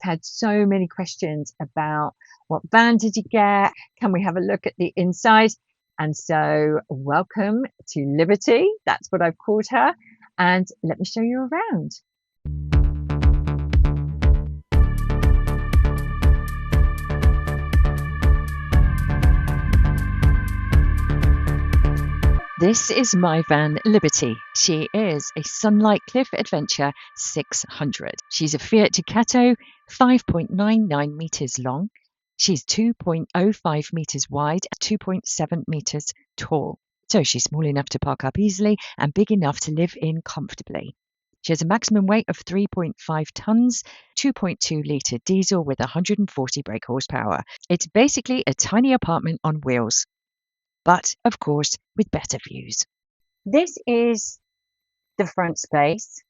had so many questions about what van did you get? Can we have a look at the inside? And so welcome to Liberty. That's what I've called her. And let me show you around. This is my van, Liberty. She is a Sunlight Cliff Adventure 600. She's a Fiat Ducato, 5.99 metres long. She's 2.05 metres wide, 2.7 metres tall. So she's small enough to park up easily and big enough to live in comfortably. She has a maximum weight of 3.5 tonnes, 2.2 litre diesel with 140 brake horsepower. It's basically a tiny apartment on wheels, but of course with better views. This is the front space.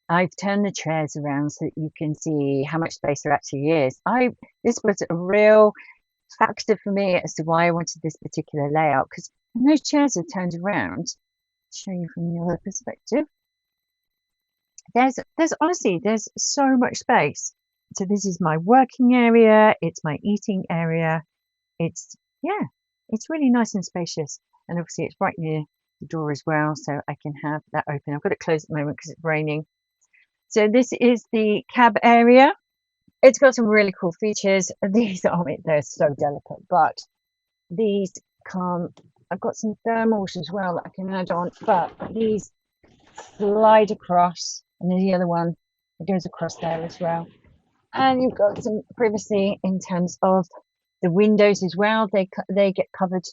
I've turned the chairs around so that you can see how much space there actually is. This was a real factor for me as to why I wanted this particular layout, because when those chairs are turned around, I'll show you from the other perspective, there's honestly, there's so much space. So this is my working area, it's my eating area, it's really nice and spacious, and obviously it's right near the door as well, so I can have that open. I've got it closed at the moment because it's raining. So this is the cab area. It's got some really cool features. These they're so delicate, but these can't. I've got some thermals as well that I can add on, but these slide across, and there's the other one that goes across there as well. And you've got some privacy in terms of the windows as well. They get covered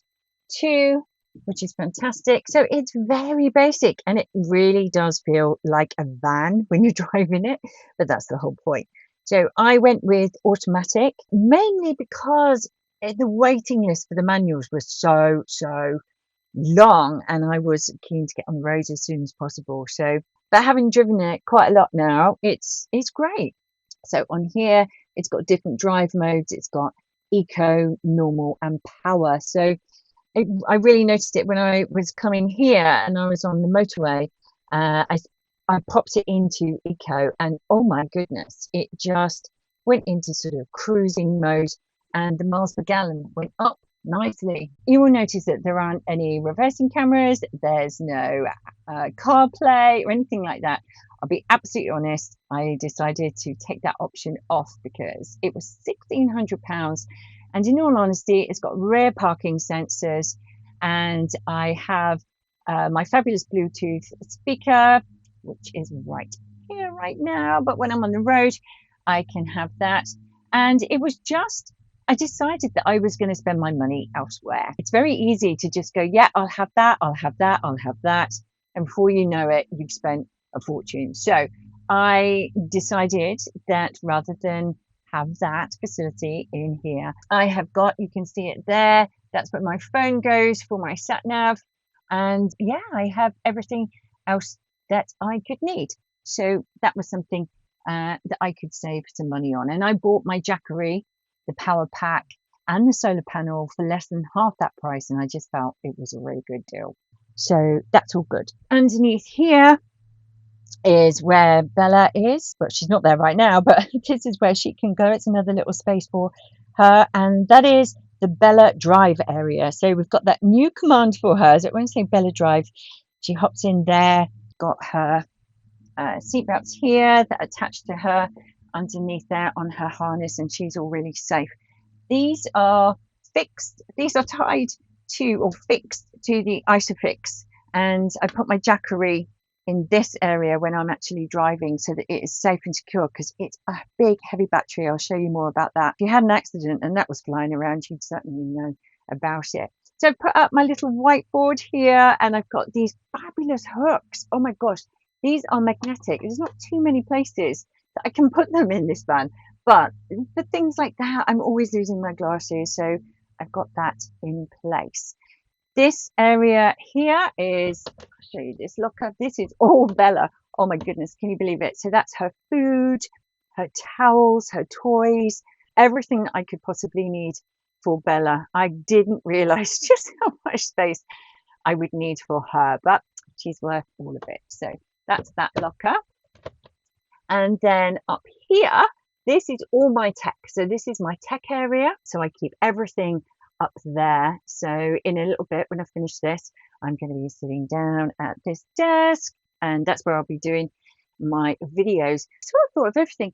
too, which is fantastic. So it's very basic, and it really does feel like a van when you're driving it, but that's the whole point. So I went with automatic, mainly because the waiting list for the manuals was so long, and I was keen to get on the road as soon as possible. So, but having driven it quite a lot now, it's great. So on here, it's got different drive modes. It's got eco, normal, and power. So I really noticed it when I was coming here and I was on the motorway. I popped it into eco, and oh my goodness, it just went into sort of cruising mode, and the miles per gallon went up nicely. You will notice that there aren't any reversing cameras. There's no CarPlay or anything like that. I'll be absolutely honest, I decided to take that option off because it was £1,600. And in all honesty, it's got rear parking sensors, and I have my fabulous Bluetooth speaker, which is right here right now. But when I'm on the road, I can have that. And it was just, I decided that I was going to spend my money elsewhere. It's very easy to just go, yeah, I'll have that, I'll have that, I'll have that. And before you know it, you've spent a fortune. So I decided that rather than have that facility in here, I have got, you can see it there, that's where my phone goes for my sat nav, and yeah, I have everything else that I could need. So that was something that I could save some money on. And I bought my Jackery, the power pack, and the solar panel for less than half that price, and I just felt it was a really good deal. So that's all good. Underneath here is where Bella is, but she's not there right now, but this is where she can go. It's another little space for her, and that is the Bella Drive area. So we've got that new command for her. So when I say Bella Drive, she hops in there, got her seat belts here that are attached to her underneath there on her harness, and she's all really safe. These are fixed, these are tied to or fixed to the Isofix, and I put my Jackery in this area when I'm actually driving so that it is safe and secure, because it's a big heavy battery. I'll show you more about that. If you had an accident and that was flying around, you'd certainly know about it. So I've put up my little whiteboard here, and I've got these fabulous hooks. Oh my gosh, these are magnetic. There's not too many places that I can put them in this van, but for things like that, I'm always losing my glasses, so I've got that in place. This area here is, I'll show you this locker. This is all Bella. Oh my goodness, can you believe it? So that's her food, her towels, her toys, everything I could possibly need for Bella. I didn't realize just how much space I would need for her, but she's worth all of it. So that's that locker. And then up here, this is all my tech. So this is my tech area. So I keep everything up there. So in a little bit, when I finish this, I'm going to be sitting down at this desk, and that's where I'll be doing my videos. So I thought of everything.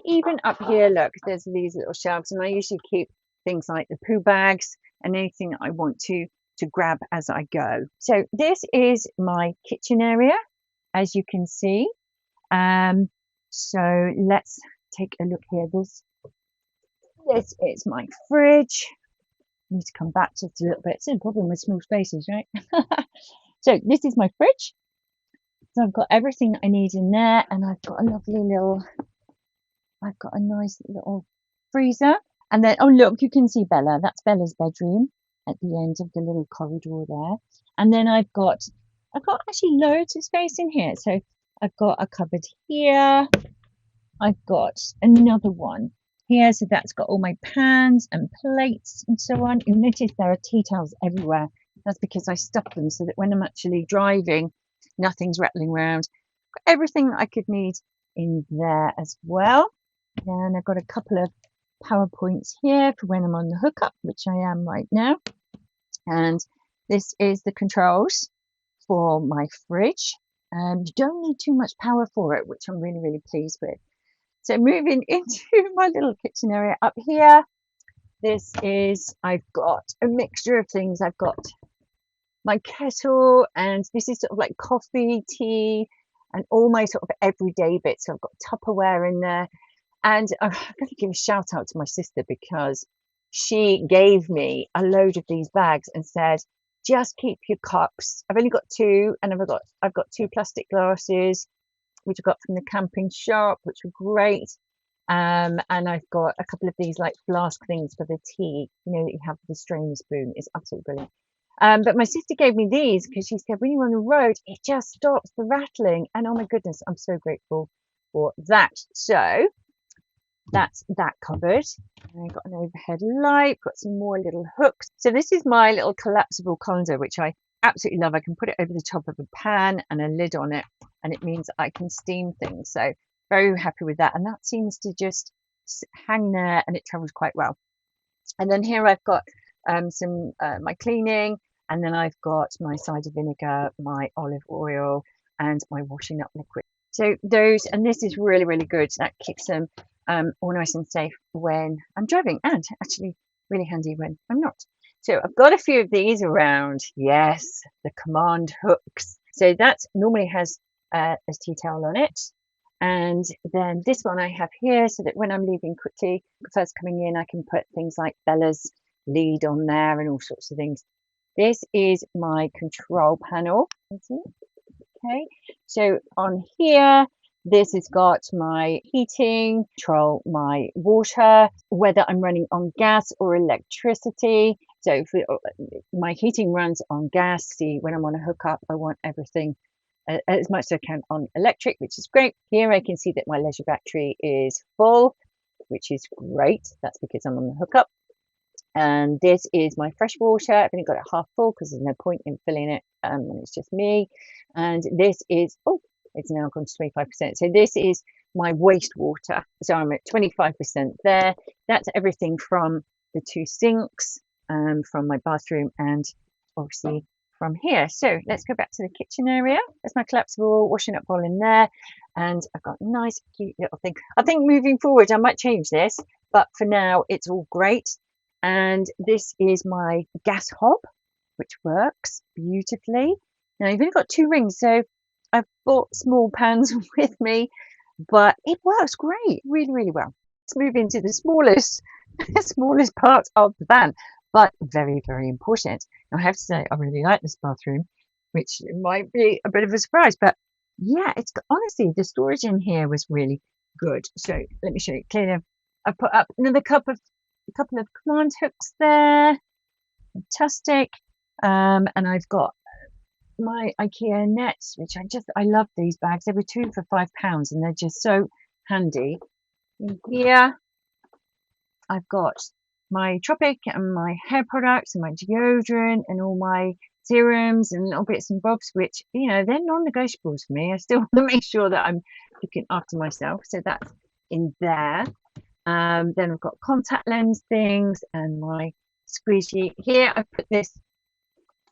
Even up here, look, there's these little shelves, and I usually keep things like the poo bags and anything I want to grab as I go. So this is my kitchen area, as you can see. So let's take a look here. This is my fridge. I need to come back just a little bit. It's a problem with small spaces, right? So this is my fridge. So I've got everything I need in there, and I've got a nice little freezer. And then, oh look, you can see Bella. That's Bella's bedroom at the end of the little corridor there. And then I've got actually loads of space in here. So I've got a cupboard here. I've got another one here. So that's got all my pans and plates and so on. You'll notice there are tea towels everywhere. That's because I stuff them so that when I'm actually driving, nothing's rattling around. Got everything I could need in there as well. And I've got a couple of PowerPoints here for when I'm on the hookup, which I am right now. And this is the controls for my fridge. You don't need too much power for it, which I'm really, really pleased with. So moving into my little kitchen area up here, I've got a mixture of things. I've got my kettle, and this is sort of like coffee, tea, and all my sort of everyday bits. So I've got Tupperware in there. And I'm going to give a shout out to my sister, because she gave me a load of these bags and said, just keep your cups. I've only got two, and I've got two plastic glasses, which I got from the camping shop, which were great. And I've got a couple of these like flask things for the tea, you know, that you have with the strainer spoon. It's absolutely brilliant. But my sister gave me these because she said, when you're on the road, it just stops the rattling. And oh my goodness, I'm so grateful for that. So that's that cupboard. I've got an overhead light, got some more little hooks. So this is my little collapsible colander, which I absolutely love. I can put it over the top of a pan and a lid on it, and it means I can steam things. So very happy with that. And that seems to just hang there, and it travels quite well. And then here I've got my cleaning, and then I've got my cider vinegar, my olive oil, and my washing up liquid. So those, and this is really, really good. That keeps them all nice and safe when I'm driving, and actually really handy when I'm not. So I've got a few of these around. Yes, the command hooks. So that normally has a tea towel on it. And then this one I have here, so that when I'm leaving quickly, first coming in, I can put things like Bella's lead on there and all sorts of things. This is my control panel. Okay, so on here, this has got my heating, control my water, whether I'm running on gas or electricity. So my heating runs on gas. See, when I'm on a hookup, I want everything as much as I can on electric, which is great. Here I can see that my leisure battery is full, which is great. That's because I'm on the hookup. And this is my fresh water. I've only got it half full because there's no point in filling it when it's just me. And this is, oh, it's now gone to 25%. So this is my wastewater. So I'm at 25% there. That's everything from the two sinks, from my bathroom, and obviously from here. So let's go back to the kitchen area. There's my collapsible washing up bowl in there. And I've got a nice, cute little thing. I think moving forward, I might change this, but for now, it's all great. And this is my gas hob, which works beautifully. Now, I've only got two rings, so I've bought small pans with me, but it works great, really, really well. Let's move into the smallest, smallest part of the van, but very, very important. Now, I have to say, I really like this bathroom, which might be a bit of a surprise, but yeah, it's honestly, the storage in here was really good. So let me show you clearly. I put up another couple of command hooks there, fantastic. And I've got my IKEA nets, which I love these bags. They were 2 for £5, and they're just so handy. In here, I've got my Tropic and my hair products and my deodorant and all my serums and little bits and bobs, which, you know, they're non-negotiables for me. I still want to make sure that I'm looking after myself. So that's in there. Then I've got contact lens things and my squeegee. Here I put this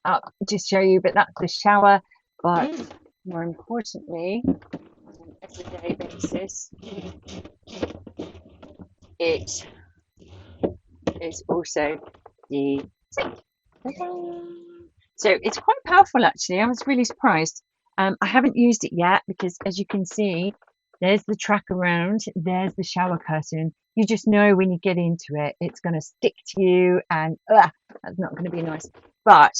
up just to show you, but that's the shower. But more importantly, on an everyday basis, it is also the sink. So it's quite powerful actually. I was really surprised. I haven't used it yet because, as you can see, there's the track around, there's the shower curtain. You just know when you get into it, it's going to stick to you, and that's not going to be nice. But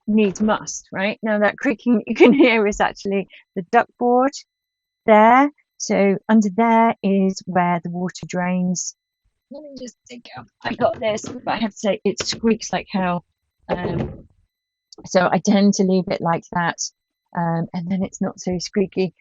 needs must, right? Now that creaking you can hear is actually the duckboard there. So under there is where the water drains. Let me just dig out. I got this, but I have to say it squeaks like hell. So I tend to leave it like that, and then it's not so squeaky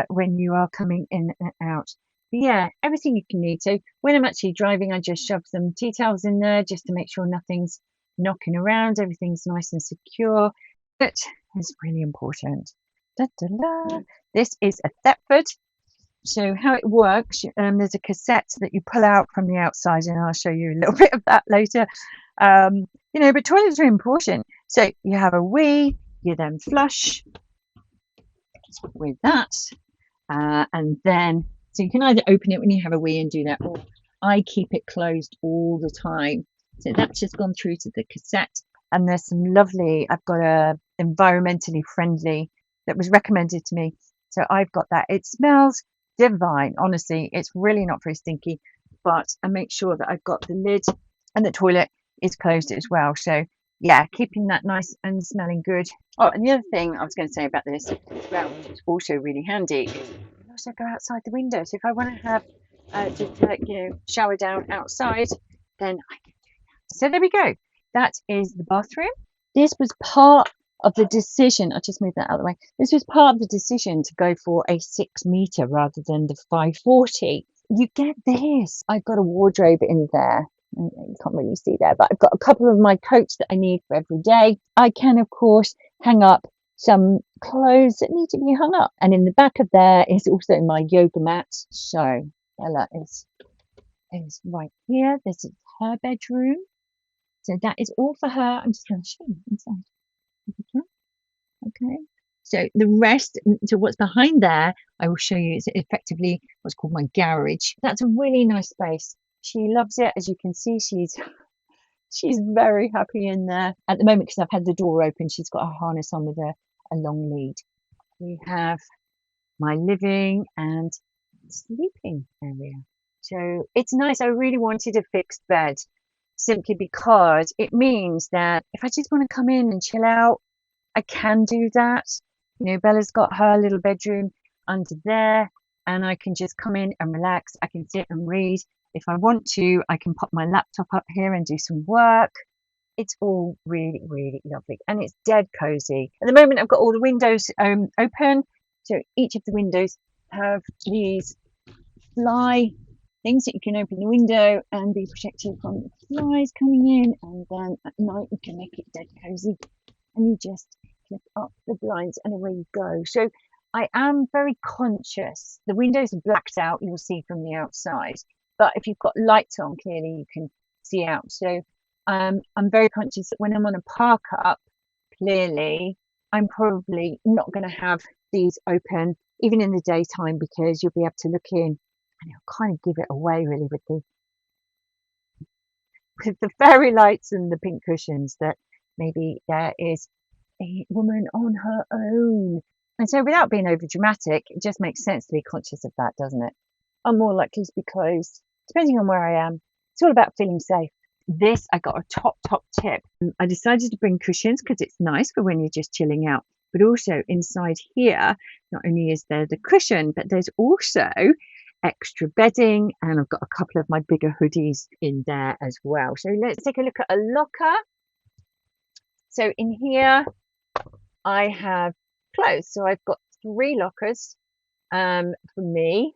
when you are coming in and out. But yeah, everything you can need. So when I'm actually driving, I just shove some tea towels in there just to make sure nothing's knocking around, everything's nice and secure. That is really important. Da, da, da. This is a Thetford. So how it works, there's a cassette that you pull out from the outside, and I'll show you a little bit of that later. But toilets are important. So you have a wee, you then flush with that, and then so you can either open it when you have a wee and do that, or I keep it closed all the time. So that's just gone through to the cassette, and there's some lovely. I've got a environmentally friendly that was recommended to me, so I've got that. It smells divine, honestly. It's really not very stinky, but I make sure that I've got the lid and the toilet is closed as well. So yeah, keeping that nice and smelling good. Oh, and the other thing I was going to say about this as well, which is also really handy, is I also go outside the window. So if I want to have just shower down outside, then I can do that. So there we go. That is the bathroom. This was part of the decision. I'll just move that out of the way. This was part of the decision to go for a 6 meter rather than the 540. You get this. I've got a wardrobe in there. You can't really see there, but I've got a couple of my coats that I need for every day. I can, of course, hang up some clothes that need to be hung up. And in the back of there is also my yoga mat. So Ella is right here. This is her bedroom. So that is all for her. I'm just going to show you inside. Okay. So the rest, so what's behind there, I will show you, is effectively what's called my garage. That's a really nice space. She loves it. As you can see, she's very happy in there at the moment because I've had the door open. She's got a harness on with a long lead. We have my living and sleeping area. So it's nice. I really wanted a fixed bed simply because it means that if I just want to come in and chill out, I can do that. Bella's got her little bedroom under there, and I can just come in and relax. I can sit and read. If I want to, I can pop my laptop up here and do some work. It's all really, really lovely, and it's dead cozy. At the moment, I've got all the windows open, so each of the windows have these fly things that you can open the window and be protected from the flies coming in, and then at night you can make it dead cozy, and you just flip up the blinds and away you go. So I am very conscious. The windows are blacked out, you'll see from the outside, but if you've got lights on, clearly you can see out. So I'm very conscious that when I'm on a park up, clearly I'm probably not going to have these open even in the daytime, because you'll be able to look in and it'll kind of give it away really with the fairy lights and the pink cushions, that maybe there is a woman on her own. And so without being over dramatic, it just makes sense to be conscious of that, doesn't it? I'm more likely to be closed, depending on where I am. It's all about feeling safe. This, I got a top tip. I decided to bring cushions because it's nice for when you're just chilling out. But also inside here, not only is there the cushion, but there's also extra bedding, and I've got a couple of my bigger hoodies in there as well. So let's take a look at a locker. So in here, I have clothes. So I've got 3 lockers for me.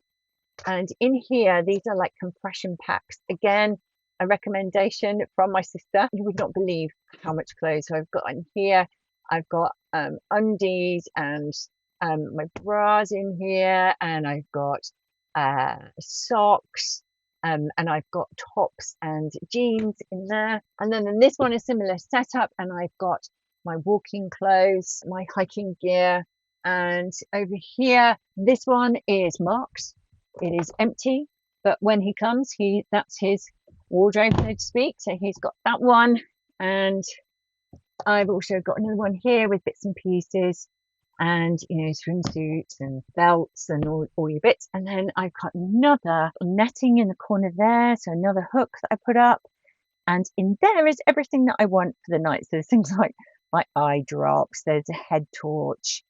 And in here, these are like compression packs. Again, a recommendation from my sister. You would not believe how much clothes. So I've got in here, I've got undies and my bras in here, and I've got socks and I've got tops and jeans in there. And then in this one, a similar setup, and I've got my walking clothes, my hiking gear. And over here, this one is Mark's. It is empty, but when he comes, that's his wardrobe, so to speak. So he's got that one, and I've also got another one here with bits and pieces, and swimsuits and belts and all your bits. And then I've got another netting in the corner there, so another hook that I put up, and in there is everything that I want for the night. So there's things like my eye drops, there's a head torch,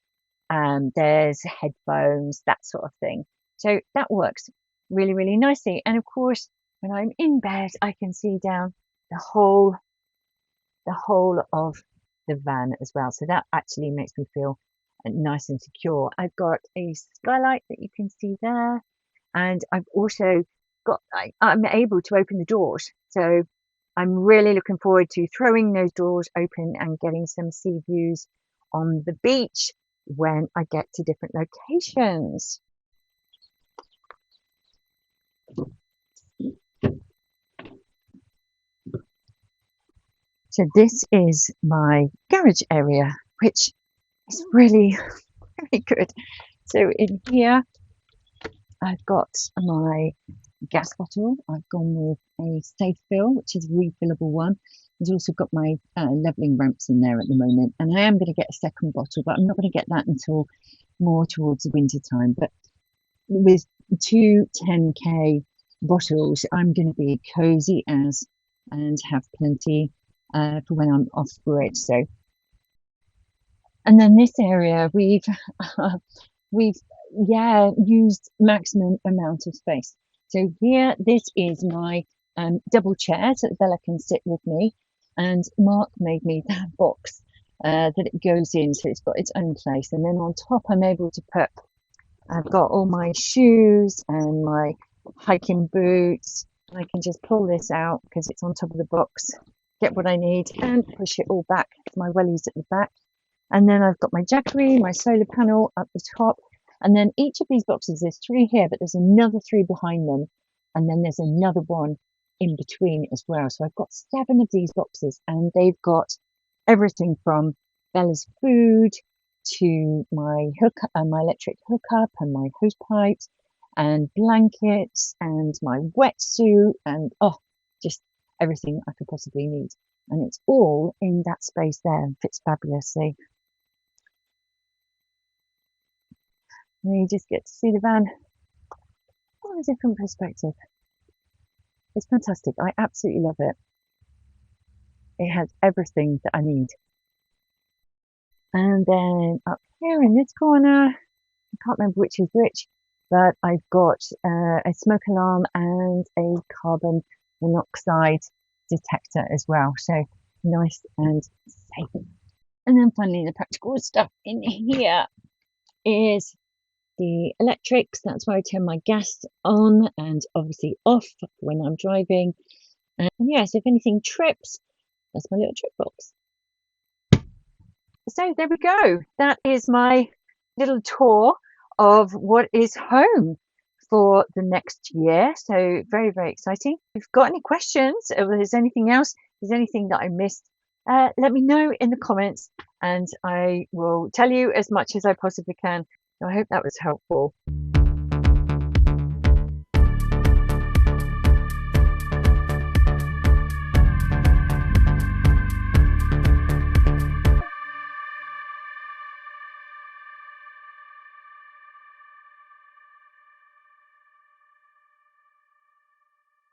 there's headphones, that sort of thing. So that works really, really nicely. And of course, when I'm in bed, I can see down the whole of the van as well. So that actually makes me feel nice and secure. I've got a skylight that you can see there, and I've also got, I'm able to open the doors. So I'm really looking forward to throwing those doors open and getting some sea views on the beach when I get to different locations. So this is my garage area, which is really, really good. So in here, I've got my gas bottle. I've gone with a safe fill, which is a refillable one. There's also got my leveling ramps in there at the moment, and I am going to get a second bottle, but I'm not going to get that until more towards the winter time. But with 2 10k bottles, I'm going to be cozy as and have plenty for when I'm off bridge. So, and then this area we've used maximum amount of space. So here, this is my double chair so that Bella can sit with me, and Mark made me that box that it goes in, so it's got its own place. And then on top, I'm able to put, I've got all my shoes and my hiking boots. I can just pull this out because it's on top of the box, get what I need, and push it all back. My wellies at the back. And then I've got my jackery, my solar panel at the top. And then each of these boxes, there's 3 here, but there's another 3 behind them. And then there's another one in between as well. So I've got 7 of these boxes, and they've got everything from Bella's food to my my electric hookup and my hose pipes and blankets and my wetsuit and just everything I could possibly need. And it's all in that space there and fits fabulously. And you just get to see the van from a different perspective. It's fantastic. I absolutely love it. It has everything that I need. And then up here in this corner, I can't remember which is which, but I've got a smoke alarm and a carbon monoxide detector as well. So nice and safe. And then finally, the practical stuff in here is the electrics. That's where I turn my gas on and obviously off when I'm driving. And yeah, so if anything trips, that's my little trip box. So there we go. That is my little tour of what is home for the next year. So very, very exciting. If you've got any questions, or there's anything else, there's anything that I missed, let me know in the comments, and I will tell you as much as I possibly can. So I hope that was helpful.